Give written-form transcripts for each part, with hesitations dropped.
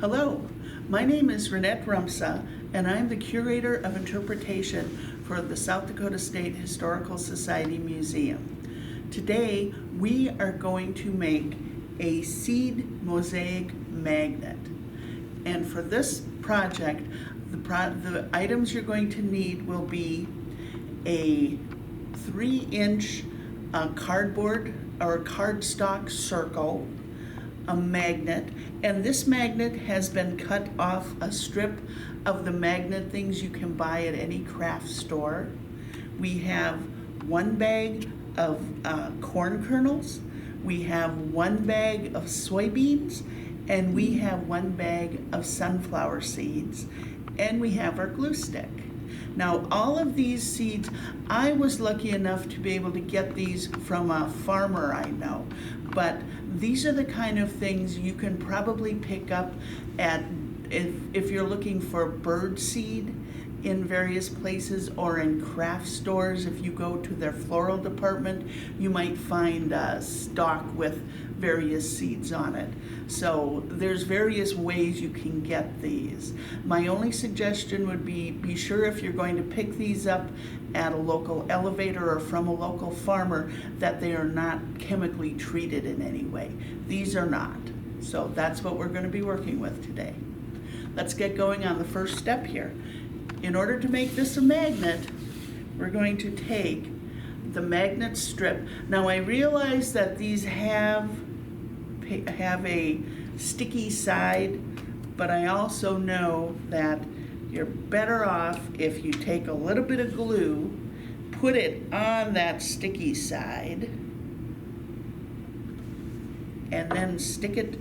Hello, my name is Renette Rumsa, and I'm the Curator of Interpretation for the South Dakota State Historical Society Museum. Today, we are going to make a seed mosaic magnet. And for this project, the items you're going to need will be a 3-inch cardboard or cardstock circle, a magnet, and this magnet has been cut off a strip of the magnet things you can buy at any craft store. We have 1 bag of corn kernels, we have 1 bag of soybeans, and we have 1 bag of sunflower seeds, and we have our glue stick. Now, all of these seeds, I was lucky enough to be able to get these from a farmer I know, but these are the kind of things you can probably pick up at, if you're looking for bird seed in various places, or in craft stores. If you go to their floral department, you might find a stock with various seeds on it. So there's various ways you can get these. My only suggestion would be sure, if you're going to pick these up at a local elevator or from a local farmer, that they are not chemically treated in any way. These are not. So that's what we're going to be working with today. Let's get going on the first step here. In order to make this a magnet, we're going to take the magnet strip. Now, I realize that these have a sticky side, but I also know that you're better off if you take a little bit of glue, put it on that sticky side, and then stick it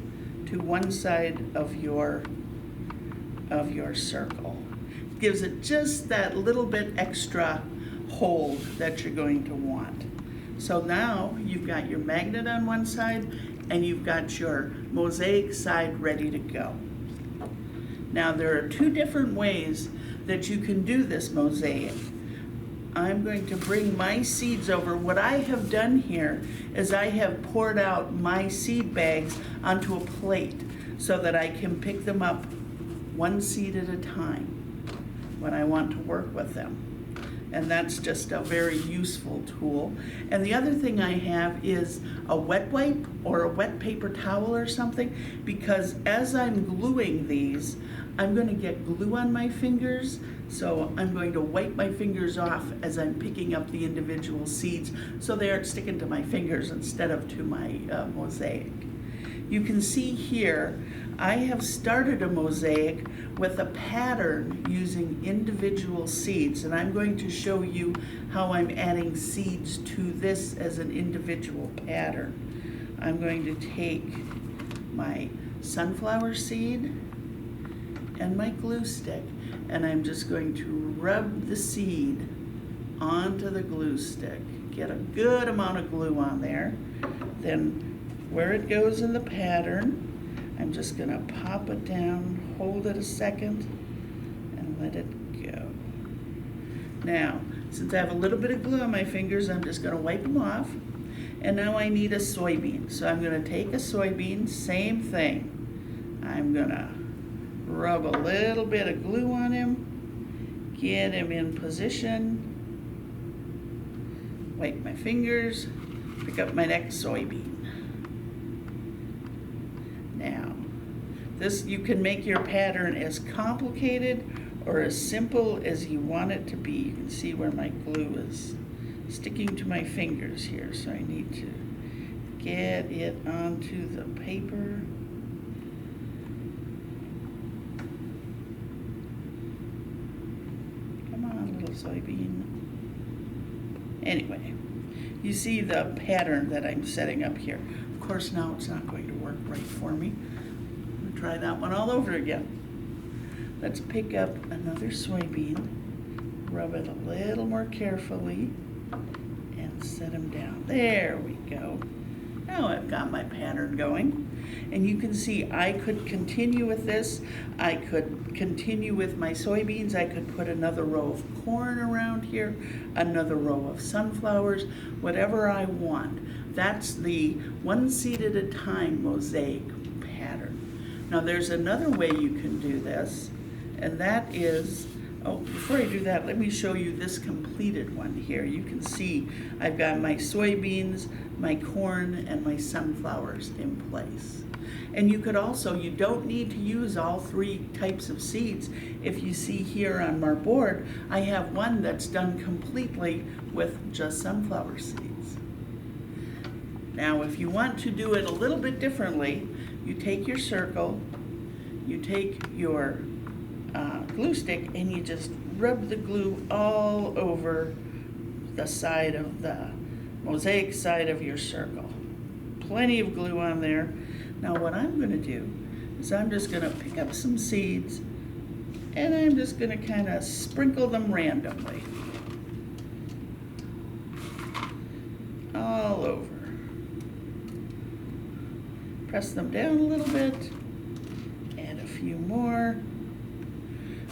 to one side of your circle. Gives it just that little bit extra hold that you're going to want. So now you've got your magnet on one side and you've got your mosaic side ready to go. Now, there are 2 different ways that you can do this mosaic. I'm going to bring my seeds over. What I have done here is I have poured out my seed bags onto a plate so that I can pick them up 1 seed at a time when I want to work with them. And that's just a very useful tool. And the other thing I have is a wet wipe or a wet paper towel or something, because as I'm gluing these, I'm going to get glue on my fingers, so I'm going to wipe my fingers off as I'm picking up the individual seeds so they aren't sticking to my fingers instead of to my mosaic. You can see here, I have started a mosaic with a pattern using individual seeds, and I'm going to show you how I'm adding seeds to this as an individual pattern. I'm going to take my sunflower seed and my glue stick, and I'm just going to rub the seed onto the glue stick. Get a good amount of glue on there. Then where it goes in the pattern, I'm just going to pop it down, hold it a second, and let it go. Now, since I have a little bit of glue on my fingers, I'm just going to wipe them off. And now I need a soybean. So I'm going to take a soybean, same thing. I'm going to rub a little bit of glue on him, get him in position, wipe my fingers, pick up my next soybean. Now, this, you can make your pattern as complicated or as simple as you want it to be. You can see where my glue is sticking to my fingers here, so I need to get it onto the paper. Come on, little soybean. Anyway, you see the pattern that I'm setting up here. Of course, now it's not going to work right for me. I'm going to try that one all over again. Let's pick up another soybean, rub it a little more carefully, and set them down. There we go. Now I've got my pattern going. And you can see I could continue with this. I could continue with my soybeans. I could put another row of corn around here, another row of sunflowers, whatever I want. That's the 1 seed at a time mosaic pattern. Now there's another way you can do this, and that is, oh, before I do that, let me show you this completed one here. You can see I've got my soybeans, my corn, and my sunflowers in place. And you could also, you don't need to use all three types of seeds. If you see here on my board, I have one that's done completely with just sunflower seeds. Now, if you want to do it a little bit differently, you take your circle, you take your glue stick, and you just rub the glue all over the side of the mosaic side of your circle. Plenty of glue on there. Now what I'm going to do is I'm just going to pick up some seeds and I'm just going to kind of sprinkle them randomly all over. Press them down a little bit, add a few more.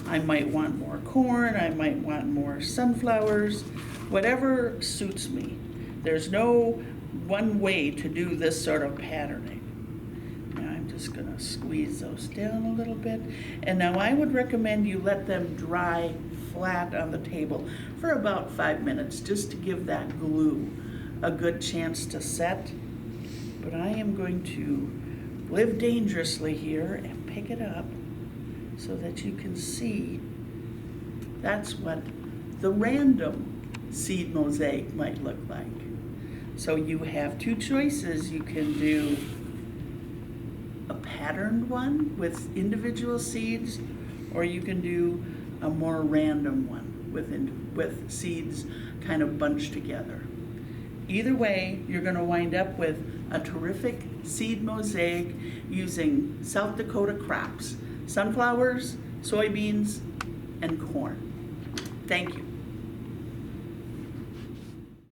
I might want more corn, I might want more sunflowers, whatever suits me. There's no one way to do this sort of patterning. Just going to squeeze those down a little bit. And now I would recommend you let them dry flat on the table for about 5 minutes just to give that glue a good chance to set. But I am going to live dangerously here and pick it up so that you can see that's what the random seed mosaic might look like. So you have two choices. You can do a patterned one with individual seeds, or you can do a more random one with seeds kind of bunched together. Either way, you're going to wind up with a terrific seed mosaic using South Dakota crops: sunflowers, soybeans, and corn. Thank you.